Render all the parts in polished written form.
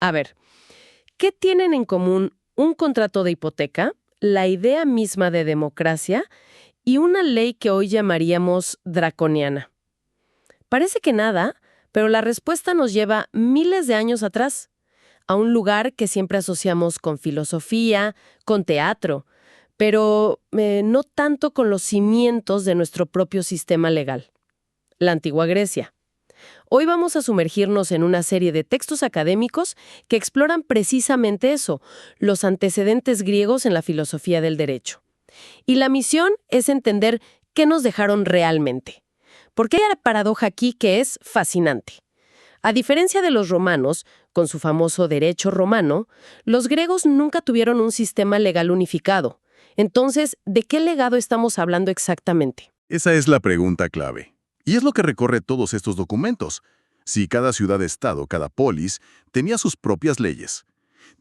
A ver, ¿qué tienen en común un contrato de hipoteca, la idea misma de democracia y una ley que hoy llamaríamos draconiana? Parece que nada, pero la respuesta nos lleva miles de años atrás, a un lugar que siempre asociamos con filosofía, con teatro, pero no tanto con los cimientos de nuestro propio sistema legal, la antigua Grecia. Hoy vamos a sumergirnos en una serie de textos académicos que exploran precisamente eso, los antecedentes griegos en la filosofía del derecho. Y la misión es entender qué nos dejaron realmente. Porque hay una paradoja aquí que es fascinante. A diferencia de los romanos, con su famoso derecho romano, los griegos nunca tuvieron un sistema legal unificado. Entonces, ¿de qué legado estamos hablando exactamente? Esa es la pregunta clave. Y es lo que recorre todos estos documentos. Si cada ciudad-estado, cada polis, tenía sus propias leyes,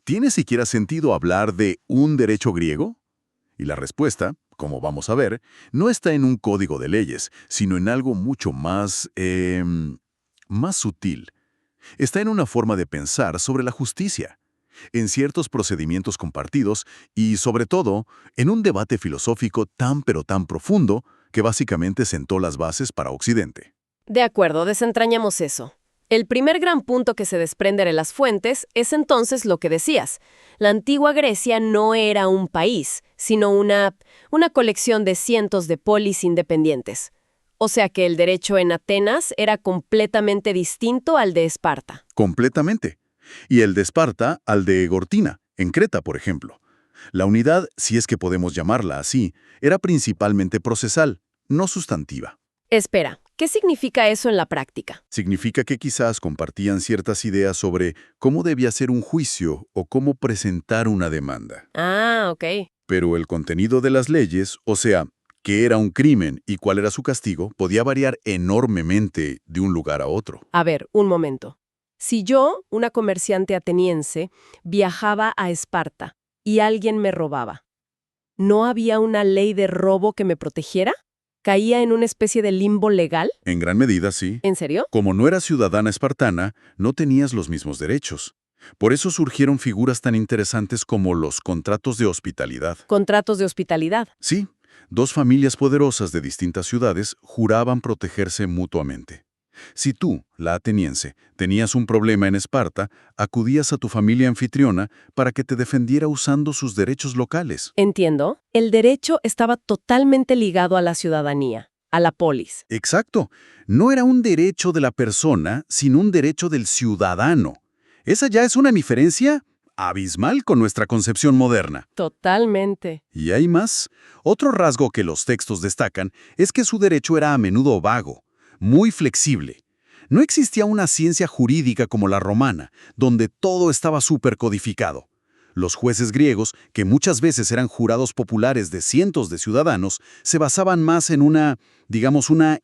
¿tiene siquiera sentido hablar de un derecho griego? Y la respuesta, como vamos a ver, no está en un código de leyes, sino en algo mucho más sutil. Está en una forma de pensar sobre la justicia, en ciertos procedimientos compartidos y, sobre todo, en un debate filosófico tan pero tan profundo que básicamente sentó las bases para Occidente. De acuerdo, desentrañamos eso. El primer gran punto que se desprende de las fuentes es entonces lo que decías. La antigua Grecia no era un país, sino una colección de cientos de polis independientes. O sea que el derecho en Atenas era completamente distinto al de Esparta. Completamente. Y el de Esparta al de Gortina, en Creta, por ejemplo. La unidad, si es que podemos llamarla así, era principalmente procesal, no sustantiva. Espera, ¿qué significa eso en la práctica? Significa que quizás compartían ciertas ideas sobre cómo debía ser un juicio o cómo presentar una demanda. Ah, ok. Pero el contenido de las leyes, o sea, qué era un crimen y cuál era su castigo, podía variar enormemente de un lugar a otro. A ver, un momento. Si yo, una comerciante ateniense, viajaba a Esparta y alguien me robaba, ¿no había una ley de robo que me protegiera? ¿Caía en una especie de limbo legal? En gran medida, sí. ¿En serio? Como no eras ciudadana espartana, no tenías los mismos derechos. Por eso surgieron figuras tan interesantes como los contratos de hospitalidad. Contratos de hospitalidad. Sí, dos familias poderosas de distintas ciudades juraban protegerse mutuamente. Si tú, la ateniense, tenías un problema en Esparta, acudías a tu familia anfitriona para que te defendiera usando sus derechos locales. Entiendo. El derecho estaba totalmente ligado a la ciudadanía, a la polis. Exacto. No era un derecho de la persona, sino un derecho del ciudadano. Esa ya es una diferencia abismal con nuestra concepción moderna. Totalmente. Y hay más. Otro rasgo que los textos destacan es que su derecho era a menudo vago, muy flexible. No existía una ciencia jurídica como la romana, donde todo estaba supercodificado. Los jueces griegos, que muchas veces eran jurados populares de cientos de ciudadanos, se basaban más en una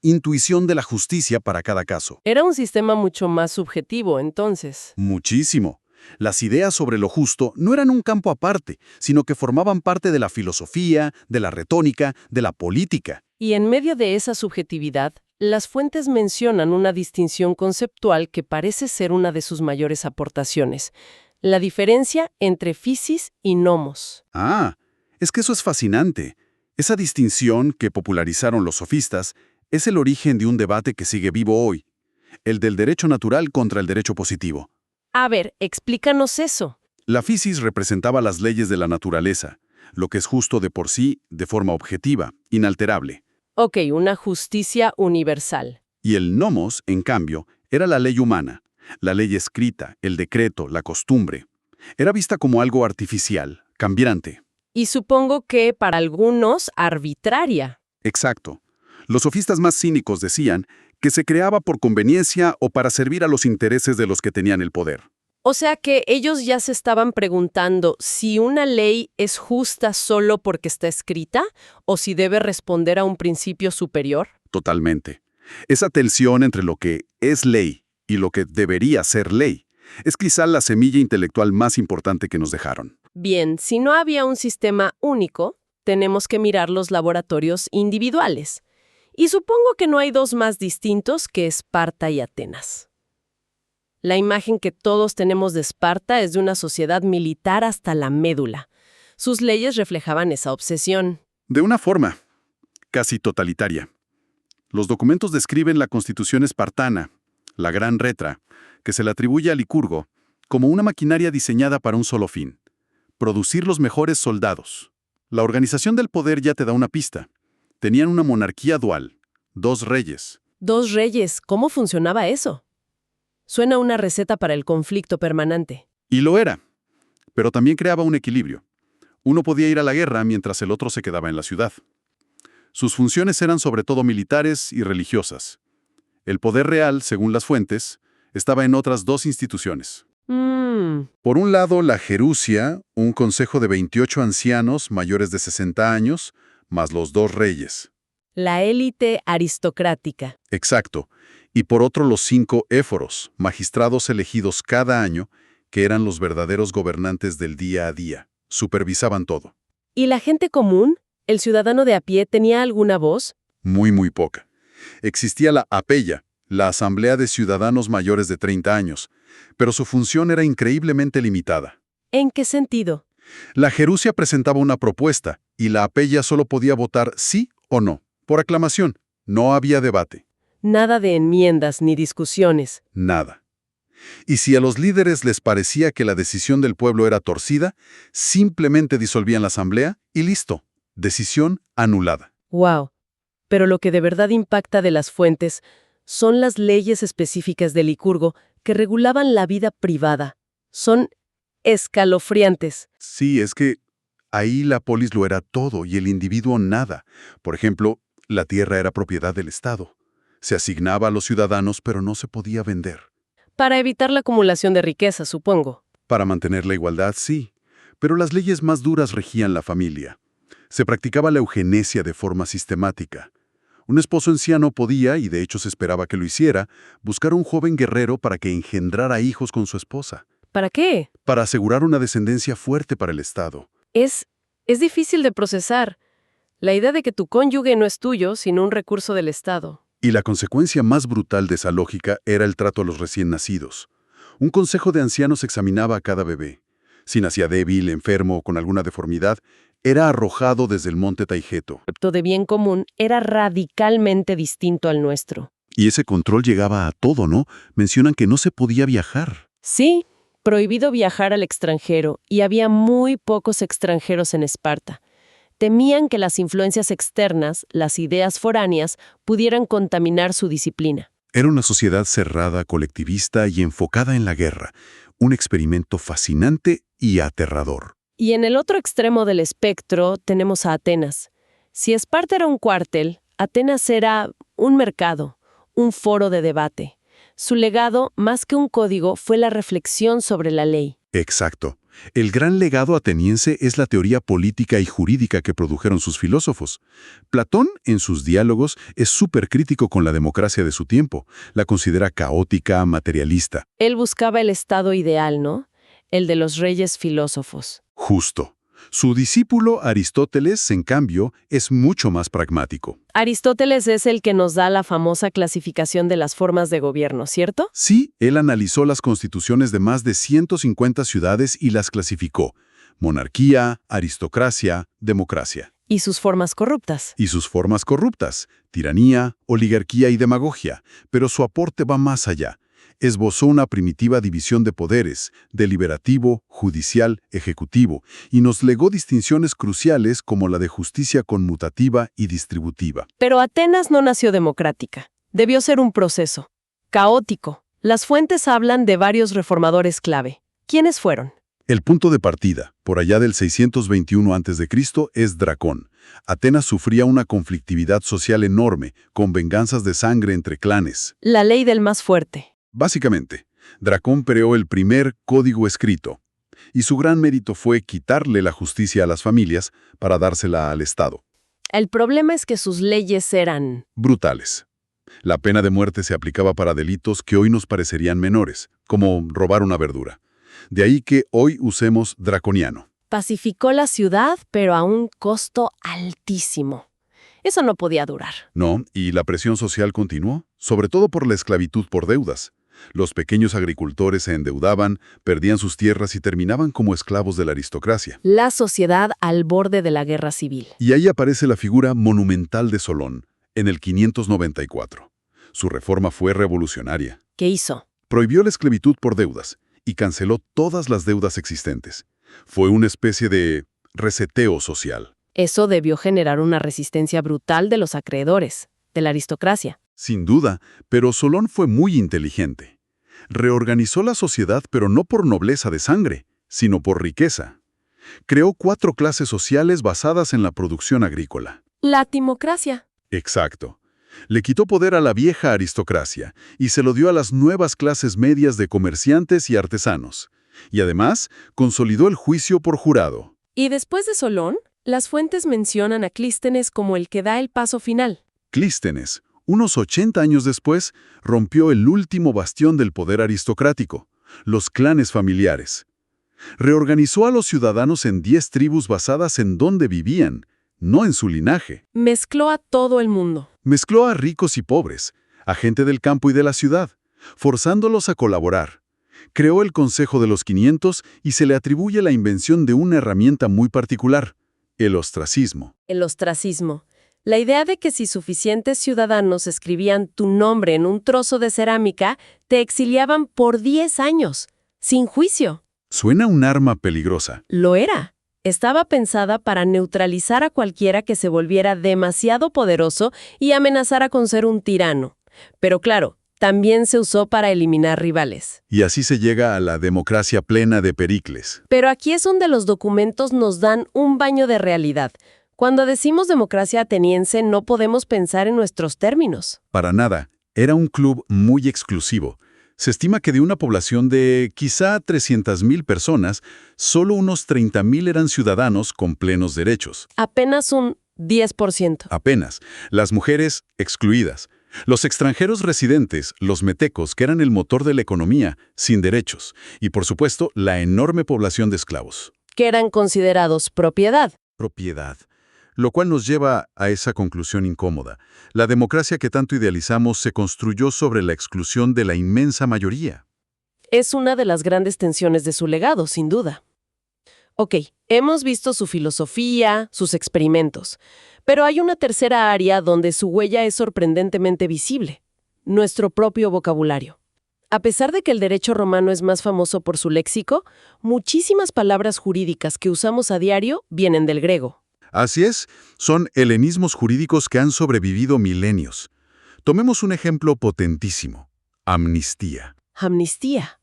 intuición de la justicia para cada caso. Era un sistema mucho más subjetivo, entonces. Muchísimo. Las ideas sobre lo justo no eran un campo aparte, sino que formaban parte de la filosofía, de la retórica, de la política. Y en medio de esa subjetividad, las fuentes mencionan una distinción conceptual que parece ser una de sus mayores aportaciones: la diferencia entre physis y nomos. Ah, es que eso es fascinante. Esa distinción que popularizaron los sofistas es el origen de un debate que sigue vivo hoy, el del derecho natural contra el derecho positivo. A ver, explícanos eso. La physis representaba las leyes de la naturaleza, lo que es justo de por sí, de forma objetiva, inalterable. Ok, una justicia universal. Y el nomos, en cambio, era la ley humana, la ley escrita, el decreto, la costumbre. Era vista como algo artificial, cambiante. Y supongo que para algunos arbitraria. Exacto. Los sofistas más cínicos decían que se creaba por conveniencia o para servir a los intereses de los que tenían el poder. O sea que ellos ya se estaban preguntando si una ley es justa solo porque está escrita o si debe responder a un principio superior. Totalmente. Esa tensión entre lo que es ley y lo que debería ser ley es quizá la semilla intelectual más importante que nos dejaron. Bien, si no había un sistema único, tenemos que mirar los laboratorios individuales. Y supongo que no hay dos más distintos que Esparta y Atenas. La imagen que todos tenemos de Esparta es de una sociedad militar hasta la médula. Sus leyes reflejaban esa obsesión. De una forma casi totalitaria. Los documentos describen la constitución espartana, la Gran Retra, que se le atribuye a Licurgo, como una maquinaria diseñada para un solo fin: producir los mejores soldados. La organización del poder ya te da una pista. Tenían una monarquía dual, 2 reyes. 2 reyes, ¿cómo funcionaba eso? Suena una receta para el conflicto permanente. Y lo era, pero también creaba un equilibrio. Uno podía ir a la guerra mientras el otro se quedaba en la ciudad. Sus funciones eran sobre todo militares y religiosas. El poder real, según las fuentes, estaba en otras 2 instituciones. Por un lado, la Gerusia, un consejo de 28 ancianos mayores de 60 años, más los 2 reyes. La élite aristocrática. Exacto. Y por otro, los 5 éforos, magistrados elegidos cada año, que eran los verdaderos gobernantes del día a día. Supervisaban todo. ¿Y la gente común? ¿El ciudadano de a pie tenía alguna voz? Muy poca. Existía la APEYA, la Asamblea de Ciudadanos Mayores de 30 años, pero su función era increíblemente limitada. ¿En qué sentido? La Gerusia presentaba una propuesta y la APEYA solo podía votar sí o no, por aclamación. No había debate. Nada de enmiendas ni discusiones. Nada. Y si a los líderes les parecía que la decisión del pueblo era torcida, simplemente disolvían la asamblea y listo. Decisión anulada. ¡Wow! Pero lo que de verdad impacta de las fuentes son las leyes específicas de Licurgo que regulaban la vida privada. Son escalofriantes. Sí, es que ahí la polis lo era todo y el individuo nada. Por ejemplo, la tierra era propiedad del Estado. Se asignaba a los ciudadanos, pero no se podía vender. Para evitar la acumulación de riqueza, supongo. Para mantener la igualdad, sí. Pero las leyes más duras regían la familia. Se practicaba la eugenesia de forma sistemática. Un esposo anciano podía, y de hecho se esperaba que lo hiciera, buscar un joven guerrero para que engendrara hijos con su esposa. ¿Para qué? Para asegurar una descendencia fuerte para el Estado. Es difícil de procesar. La idea de que tu cónyuge no es tuyo, sino un recurso del Estado. Y la consecuencia más brutal de esa lógica era el trato a los recién nacidos. Un consejo de ancianos examinaba a cada bebé. Si nacía débil, enfermo o con alguna deformidad, era arrojado desde el monte Taigeto. El concepto de bien común era radicalmente distinto al nuestro. Y ese control llegaba a todo, ¿no? Mencionan que no se podía viajar. Sí, prohibido viajar al extranjero, y había muy pocos extranjeros en Esparta. Temían que las influencias externas, las ideas foráneas, pudieran contaminar su disciplina. Era una sociedad cerrada, colectivista y enfocada en la guerra. Un experimento fascinante y aterrador. Y en el otro extremo del espectro tenemos a Atenas. Si Esparta era un cuartel, Atenas era un mercado, un foro de debate. Su legado, más que un código, fue la reflexión sobre la ley. Exacto. El gran legado ateniense es la teoría política y jurídica que produjeron sus filósofos. Platón, en sus diálogos, es súper crítico con la democracia de su tiempo. La considera caótica, materialista. Él buscaba el estado ideal, ¿no? El de los reyes filósofos. Justo. Su discípulo Aristóteles, en cambio, es mucho más pragmático. Aristóteles es el que nos da la famosa clasificación de las formas de gobierno, ¿cierto? Sí, él analizó las constituciones de más de 150 ciudades y las clasificó: monarquía, aristocracia, democracia. Y sus formas corruptas. Y sus formas corruptas: tiranía, oligarquía y demagogia. Pero su aporte va más allá. Esbozó una primitiva división de poderes, deliberativo, judicial, ejecutivo, y nos legó distinciones cruciales como la de justicia conmutativa y distributiva. Pero Atenas no nació democrática. Debió ser un proceso. Caótico. Las fuentes hablan de varios reformadores clave. ¿Quiénes fueron? El punto de partida, por allá del 621 a.C., es Dracón. Atenas sufría una conflictividad social enorme, con venganzas de sangre entre clanes. La ley del más fuerte. Básicamente, Dracón creó el primer código escrito, y su gran mérito fue quitarle la justicia a las familias para dársela al Estado. El problema es que sus leyes eran Brutales. La pena de muerte se aplicaba para delitos que hoy nos parecerían menores, como robar una verdura. De ahí que hoy usemos draconiano. Pacificó la ciudad, pero a un costo altísimo. Eso no podía durar. No, y la presión social continuó, sobre todo por la esclavitud por deudas. Los pequeños agricultores se endeudaban, perdían sus tierras y terminaban como esclavos de la aristocracia. La sociedad al borde de la guerra civil. Y ahí aparece la figura monumental de Solón, en el 594. Su reforma fue revolucionaria. ¿Qué hizo? Prohibió la esclavitud por deudas y canceló todas las deudas existentes. Fue una especie de reseteo social. Eso debió generar una resistencia brutal de los acreedores, de la aristocracia. Sin duda, pero Solón fue muy inteligente. Reorganizó la sociedad, pero no por nobleza de sangre, sino por riqueza. Creó 4 clases sociales basadas en la producción agrícola. La timocracia. Exacto. Le quitó poder a la vieja aristocracia y se lo dio a las nuevas clases medias de comerciantes y artesanos. Y además, consolidó el juicio por jurado. Y después de Solón, las fuentes mencionan a Clístenes como el que da el paso final. Clístenes, unos 80 años después, rompió el último bastión del poder aristocrático, los clanes familiares. Reorganizó a los ciudadanos en 10 tribus basadas en dónde vivían, no en su linaje. Mezcló a todo el mundo. Mezcló a ricos y pobres, a gente del campo y de la ciudad, forzándolos a colaborar. Creó el Consejo de los 500 y se le atribuye la invención de una herramienta muy particular, el ostracismo. El ostracismo. La idea de que si suficientes ciudadanos escribían tu nombre en un trozo de cerámica, te exiliaban por 10 años, sin juicio. Suena un arma peligrosa. Lo era. Estaba pensada para neutralizar a cualquiera que se volviera demasiado poderoso y amenazara con ser un tirano. Pero claro, también se usó para eliminar rivales. Y así se llega a la democracia plena de Pericles. Pero aquí es donde los documentos nos dan un baño de realidad. Cuando decimos democracia ateniense, no podemos pensar en nuestros términos. Para nada. Era un club muy exclusivo. Se estima que de una población de quizá 300.000 personas, solo unos 30.000 eran ciudadanos con plenos derechos. Apenas un 10%. Apenas. Las mujeres excluidas. Los extranjeros residentes, los metecos, que eran el motor de la economía, sin derechos. Y por supuesto, la enorme población de esclavos. Que eran considerados propiedad. Propiedad. Lo cual nos lleva a esa conclusión incómoda. La democracia que tanto idealizamos se construyó sobre la exclusión de la inmensa mayoría. Es una de las grandes tensiones de su legado, sin duda. Ok, hemos visto su filosofía, sus experimentos, pero hay una tercera área donde su huella es sorprendentemente visible: nuestro propio vocabulario. A pesar de que el derecho romano es más famoso por su léxico, muchísimas palabras jurídicas que usamos a diario vienen del griego. Así es, son helenismos jurídicos que han sobrevivido milenios. Tomemos un ejemplo potentísimo: amnistía. Amnistía.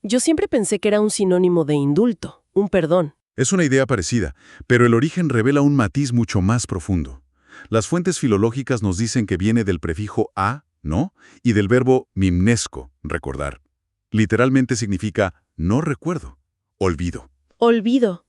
Yo siempre pensé que era un sinónimo de indulto, un perdón. Es una idea parecida, pero el origen revela un matiz mucho más profundo. Las fuentes filológicas nos dicen que viene del prefijo a, ¿no?, y del verbo mimnesco, recordar. Literalmente significa no recuerdo, olvido. Olvido.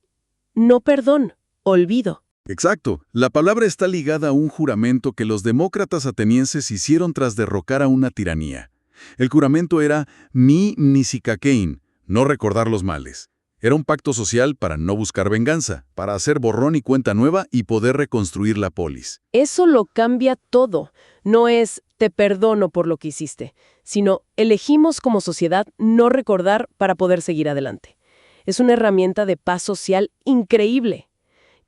No perdón, olvido. Exacto. La palabra está ligada a un juramento que los demócratas atenienses hicieron tras derrocar a una tiranía. El juramento era mi nisicakein, no recordar los males. Era un pacto social para no buscar venganza, para hacer borrón y cuenta nueva y poder reconstruir la polis. Eso lo cambia todo. No es te perdono por lo que hiciste, sino elegimos como sociedad no recordar para poder seguir adelante. Es una herramienta de paz social increíble.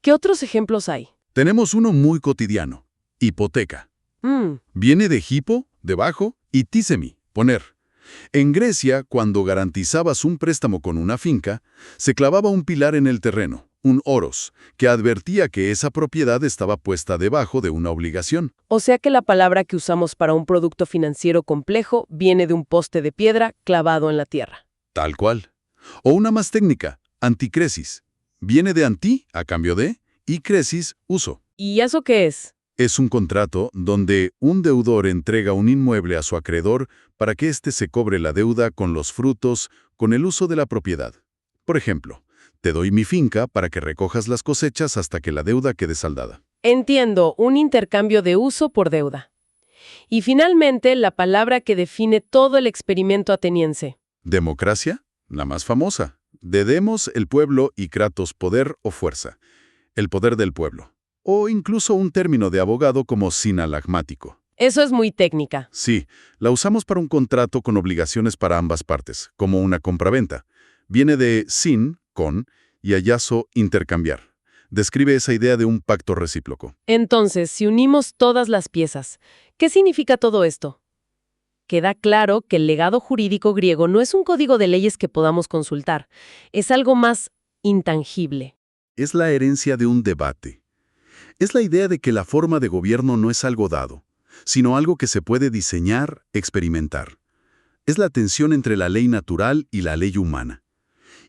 ¿Qué otros ejemplos hay? Tenemos uno muy cotidiano: hipoteca. Viene de hipo, debajo, y tisemi, poner. En Grecia, cuando garantizabas un préstamo con una finca, se clavaba un pilar en el terreno, un oros, que advertía que esa propiedad estaba puesta debajo de una obligación. O sea que la palabra que usamos para un producto financiero complejo viene de un poste de piedra clavado en la tierra. Tal cual. O una más técnica: anticresis. Viene de anti, a cambio de, y cresis, uso. ¿Y eso qué es? Es un contrato donde un deudor entrega un inmueble a su acreedor para que éste se cobre la deuda con los frutos, con el uso de la propiedad. Por ejemplo, te doy mi finca para que recojas las cosechas hasta que la deuda quede saldada. Entiendo, un intercambio de uso por deuda. Y finalmente, la palabra que define todo el experimento ateniense. Democracia, la más famosa. De demos, el pueblo, y kratos, poder o fuerza. El poder del pueblo. O incluso un término de abogado como sinalagmático. Eso es muy técnica. Sí, la usamos para un contrato con obligaciones para ambas partes, como una compraventa. Viene de sin, con, y ayazo, intercambiar. Describe esa idea de un pacto recíproco. Entonces, si unimos todas las piezas, ¿qué significa todo esto? Queda claro que el legado jurídico griego no es un código de leyes que podamos consultar, es algo más intangible. Es la herencia de un debate. Es la idea de que la forma de gobierno no es algo dado, sino algo que se puede diseñar, experimentar. Es la tensión entre la ley natural y la ley humana.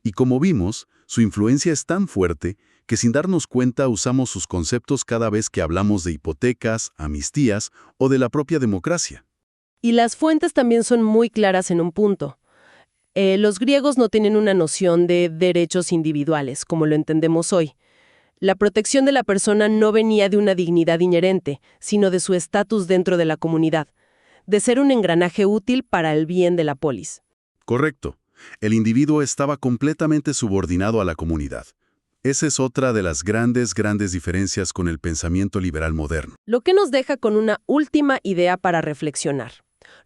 Y como vimos, su influencia es tan fuerte que sin darnos cuenta usamos sus conceptos cada vez que hablamos de hipotecas, amnistías o de la propia democracia. Y las fuentes también son muy claras en un punto. Los griegos no tienen una noción de derechos individuales, como lo entendemos hoy. La protección de la persona no venía de una dignidad inherente, sino de su estatus dentro de la comunidad, de ser un engranaje útil para el bien de la polis. Correcto. El individuo estaba completamente subordinado a la comunidad. Esa es otra de las grandes diferencias con el pensamiento liberal moderno. Lo que nos deja con una última idea para reflexionar.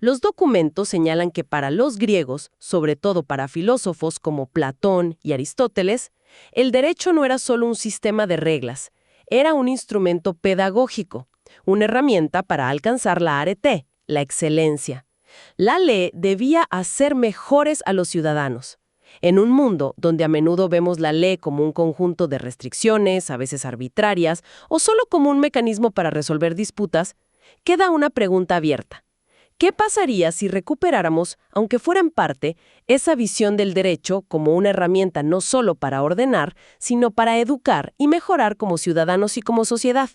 Los documentos señalan que para los griegos, sobre todo para filósofos como Platón y Aristóteles, el derecho no era solo un sistema de reglas, era un instrumento pedagógico, una herramienta para alcanzar la arete, la excelencia. La ley debía hacer mejores a los ciudadanos. En un mundo donde a menudo vemos la ley como un conjunto de restricciones, a veces arbitrarias, o solo como un mecanismo para resolver disputas, queda una pregunta abierta. ¿Qué pasaría si recuperáramos, aunque fuera en parte, esa visión del derecho como una herramienta no solo para ordenar, sino para educar y mejorar como ciudadanos y como sociedad?